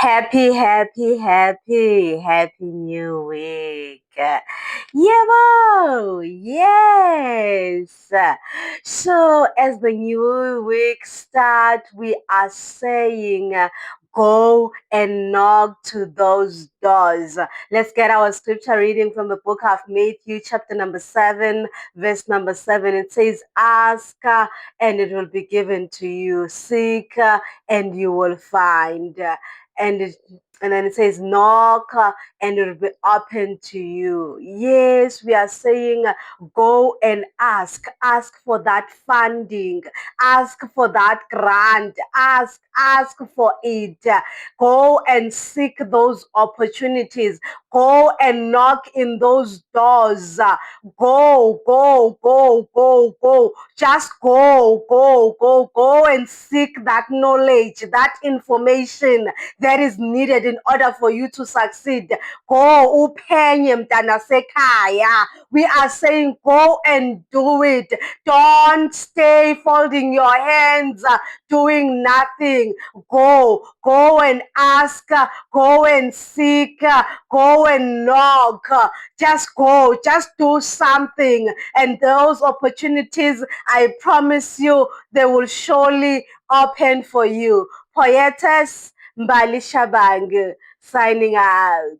Happy new week. Yebo, yes. So as the new week start, we are saying go and knock to those doors. Let's get our scripture reading from the book of Matthew, chapter number 7, verse number 7. It says, ask and it will be given to you. Seek and you will find. And it, and then it says knock and it will be open to you. Yes, we are saying go and ask for that funding, ask for that grant, ask for it. Go and seek those opportunities, go and knock in those doors. Go, just go and seek that knowledge, that information that is needed in order for you to succeed. Go uphenye mntanasekhaya. We are saying go and do it. Don't stay folding your hands, doing nothing. Go and ask, go and seek, go and knock. Just go, just do something. And those opportunities, I promise you, they will surely open for you. Poetes Mbali Shabang signing out.